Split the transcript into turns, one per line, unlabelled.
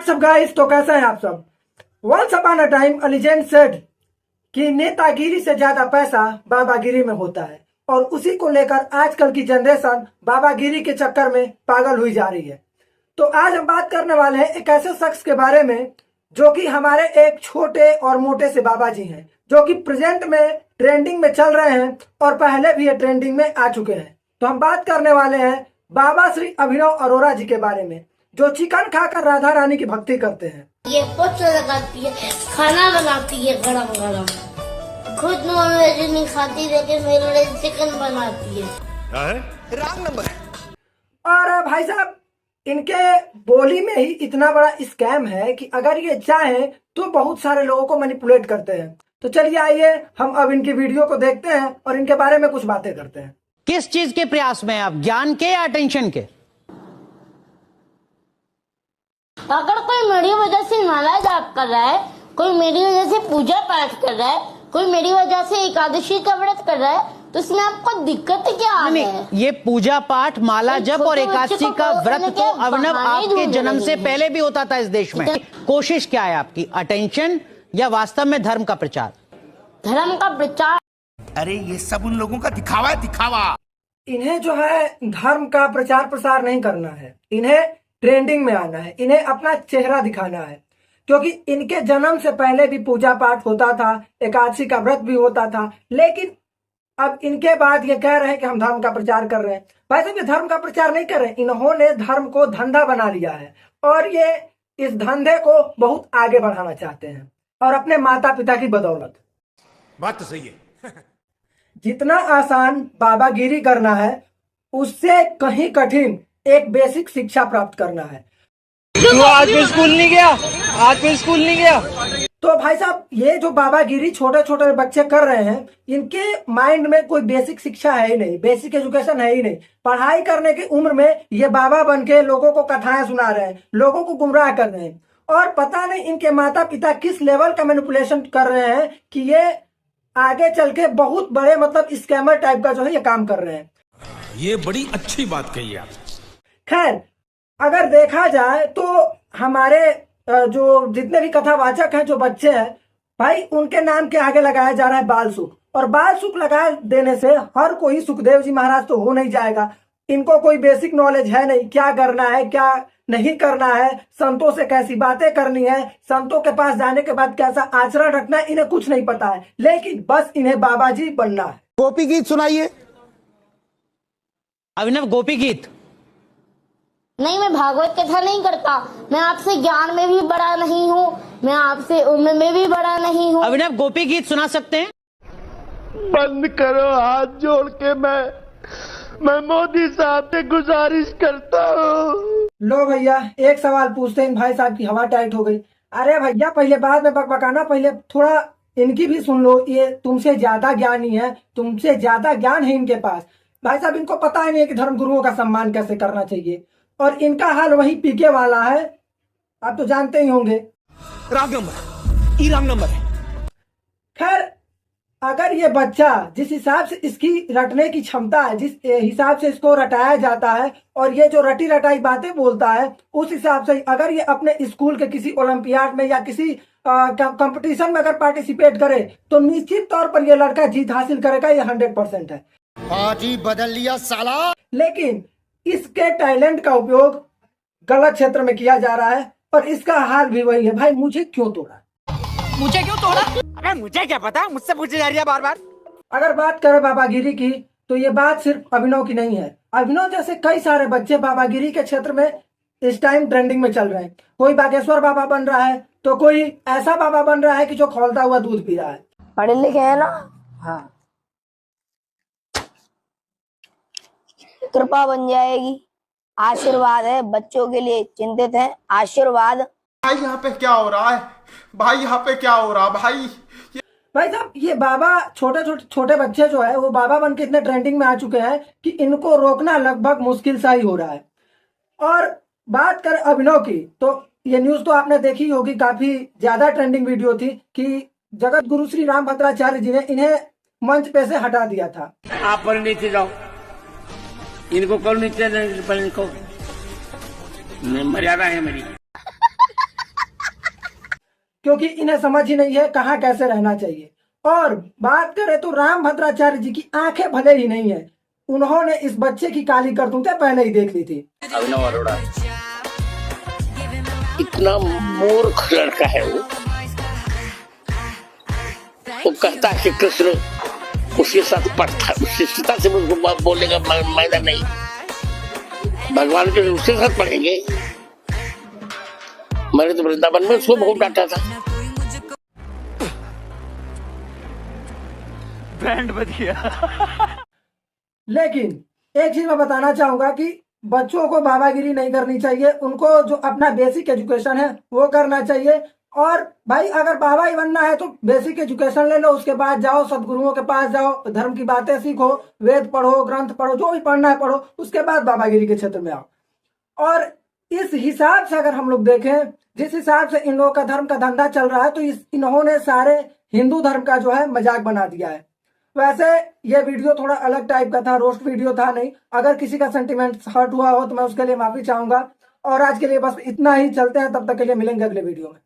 WhatsApp guys, तो कैसे हैं आप सब। Once upon a time a legend said कि नेतागिरी से ज्यादा पैसा बाबागिरी में होता है, और उसी को लेकर आजकल की जनरेशन बाबागिरी के चक्कर में पागल हुई जा रही है। तो आज हम बात करने वाले हैं एक ऐसे शख्स के बारे में जो कि हमारे एक छोटे और मोटे से बाबा जी हैं, जो कि प्रेजेंट में ट्रेंडिंग में चल रहे हैं और पहले भी ये ट्रेंडिंग में आ चुके हैं। तो हम बात करने वाले हैं बाबा श्री अभिनव अरोरा जी के बारे में, जो चिकन खाकर राधा रानी की भक्ति करते हैं।
ये पोछा लगाती है, खाना बनाती है गरम गरम, खुद नॉनवेज नहीं खाती लेकिन मेरे लिए चिकन बनाती है।
Wrong number.
और भाई साहब, इनके बोली में ही इतना बड़ा स्कैम है कि अगर ये चाहें तो बहुत सारे लोगों को मैनिपुलेट करते हैं। तो चलिए आइए हम अब इनकी वीडियो को देखते हैं और इनके बारे में कुछ बातें करते हैं।
किस चीज के प्रयास में आप, ज्ञान के या अटेंशन के?
अगर कोई मेरी वजह से नाला जाप कर रहा है, कोई मेरी वजह से पूजा पाठ कर रहा है, कोई मेरी वजह से एकादशी का व्रत कर रहा है, तो इसमें आपको दिक्कत क्या आ रही है?
ये पूजा पाठ, माला जप और एकादशी का व्रत तो अभिनव आपके जन्म से पहले भी होता था इस देश में। कोशिश क्या है आपकी, अटेंशन या वास्तव में धर्म का प्रचार?
धर्म का प्रचार।
अरे ये सब उन लोगों का दिखावा है, दिखावा।
इन्हें जो है धर्म का प्रचार प्रसार नहीं करना है, इन्हें ट्रेंडिंग में आना है, इन्हें अपना चेहरा दिखाना है। क्योंकि इनके जन्म से पहले भी पूजा पाठ होता था, एकादशी का व्रत भी होता था, लेकिन अब इनके बाद ये कह रहे हैं कि हम धर्म का प्रचार कर रहे हैं। वैसे भी धर्म का प्रचार नहीं कर रहे, इन्होंने धर्म को धंधा बना लिया है और ये इस धंधे को बहुत आगे बढ़ाना चाहते हैं, और अपने माता पिता की बदौलत।
बात तो सही है।
जितना आसान बाबागिरी करना है, उससे कहीं कठिन एक बेसिक शिक्षा प्राप्त करना है।
तू आज भी स्कूल नहीं गया? आज भी स्कूल नहीं गया?
तो भाई साहब, ये जो बाबागिरी छोटे छोटे बच्चे कर रहे हैं, इनके माइंड में कोई बेसिक शिक्षा है ही नहीं, बेसिक एजुकेशन है ही नहीं। पढ़ाई करने की उम्र में ये बाबा बन के लोगों को कथाएं सुना रहे हैं, लोगों को गुमराह कर रहे हैं, और पता नहीं इनके माता पिता किस लेवल का मैनिपुलेशन कर रहे हैं कि ये आगे चल के बहुत बड़े मतलब स्कैमर टाइप का जो है ये काम कर रहे हैं।
ये बड़ी अच्छी बात कही आप।
खैर, अगर देखा जाए तो हमारे जो जितने भी कथावाचक हैं, जो बच्चे हैं भाई, उनके नाम के आगे लगाया जा रहा है बाल सुख, और बाल सुख लगा देने से हर कोई सुखदेव जी महाराज तो हो नहीं जाएगा। इनको कोई बेसिक नॉलेज है नहीं, क्या करना है क्या नहीं करना है, संतों से कैसी बातें करनी है, संतों के पास जाने के बाद कैसा आचरण रखना है, इन्हें कुछ नहीं पता है, लेकिन बस इन्हें बाबा जी बनना है।
गोपी गीत सुनाइए।
अभिनव, गोपी गीत
नहीं, मैं भागवत कथा नहीं करता। मैं आपसे ज्ञान में भी बड़ा नहीं हूँ, मैं आपसे उम्र में भी बड़ा नहीं हूँ।
अभिनव, गोपी गीत सुना सकते हैं?
बंद करो, हाथ जोड़ के मैं मोदी साहब से गुजारिश करता हूँ।
लो भैया, एक सवाल पूछते हैं, भाई साहब की हवा टाइट हो गई। अरे भैया, पहले बाद में बकबकाना, पहले थोड़ा इनकी भी सुन लो। ये तुमसे ज्यादा ज्ञानी है, तुमसे ज्यादा ज्ञान है इनके पास। भाई साहब, इनको पता ही नहीं है कि धर्म गुरुओं का सम्मान कैसे करना चाहिए, और इनका हाल वही पीके वाला है, आप तो जानते ही होंगे।
रॉन्ग नंबर, ई रॉन्ग नंबर है।
खैर, अगर ये बच्चा जिस हिसाब से इसकी रटने की क्षमता है, जिस हिसाब से इसको रटाया जाता है, और ये जो रटी रटाई बातें बोलता है, उस हिसाब से अगर ये अपने स्कूल के किसी ओलंपियाड में या किसी कंपटीशन में अगर पार्टिसिपेट करे, तो निश्चित तौर पर ये लड़का जीत हासिल करेगा, ये 100% है।
बाजी बदल लिया साला।
लेकिन इसके टैलेंट का उपयोग गलत क्षेत्र में किया जा रहा है, और इसका हाल भी वही है। भाई, मुझे क्यों तोड़ा?
मुझे क्यों तोड़ा? अरे मुझे क्या पता, मुझसे पूछी जा रही है बार बार।
अगर बात करें बाबागिरी की, तो ये बात सिर्फ अभिनव की नहीं है। अभिनव जैसे कई सारे बच्चे बाबागिरी के क्षेत्र में इस टाइम ट्रेंडिंग में चल रहे हैं। कोई बागेश्वर बाबा बन रहा है, तो कोई ऐसा बाबा बन रहा है कि जो खौलता हुआ दूध पी रहा है।
पढ़े लिखे है ना?
हाँ,
कृपा बन जाएगी। आशीर्वाद है, बच्चों के लिए चिंतित है, आशीर्वाद।
भाई यहाँ पे क्या हो रहा है? भाई यहाँ पे क्या हो रहा है भाई?
भाई साहब, ये बाबा छोटे बच्चे जो है वो बाबा बन के इतने ट्रेंडिंग में आ चुके हैं कि इनको रोकना लगभग मुश्किल सा ही हो रहा है। और बात करें अभिनव की, तो ये न्यूज तो आपने देखी होगी, काफी ज्यादा ट्रेंडिंग वीडियो थी कि जगत गुरु श्री रामभद्राचार्य जी ने इन्हें मंच पे से हटा दिया था।
आप पर नीचे जाओ, इनको करो नीचे, इनको मर्यादा है मेरी।
क्योंकि इन्हें समझ ही नहीं है कहाँ कैसे रहना चाहिए। और बात करें तो रामभद्राचार्य जी की आंखें भले ही नहीं है, उन्होंने इस बच्चे की काली करतूतें पहले ही देख ली थी।
अभिनव अरोड़ा इतना मूर्ख लड़का है वो कहता है कि कृष्ण उसके साथ पढ़ता, उसकी सीता से उसको बोलेगा मैदान नहीं, भगवान के उसके साथ पढ़ेंगे। मैंने तो वृंदावन में उसको बहुत डांटा था।
बैंड बज गया।
लेकिन एक चीज मैं बताना चाहूंगा कि बच्चों को बाबागिरी नहीं करनी चाहिए, उनको जो अपना बेसिक एजुकेशन है वो करना चाहिए। और भाई अगर बाबा ही बनना है तो बेसिक एजुकेशन ले लो, उसके बाद जाओ सदगुरुओं के पास जाओ, धर्म की बातें सीखो, वेद पढ़ो, ग्रंथ पढ़ो, जो भी पढ़ना है पढ़ो, उसके बाद बाबागिरी के क्षेत्र में आओ। और इस हिसाब से अगर हम लोग देखें, जिस हिसाब से इन लोगों का धर्म का धंधा चल रहा है, तो इन्होंने सारे हिंदू धर्म का जो है मजाक बना दिया है। वैसे ये वीडियो थोड़ा अलग टाइप का था, रोस्ट वीडियो था नहीं। अगर किसी का सेंटिमेंट हर्ट हुआ हो तो मैं उसके लिए माफी चाहूंगा। और आज के लिए बस इतना ही, चलते हैं, तब तक के लिए मिलेंगे अगले वीडियो में।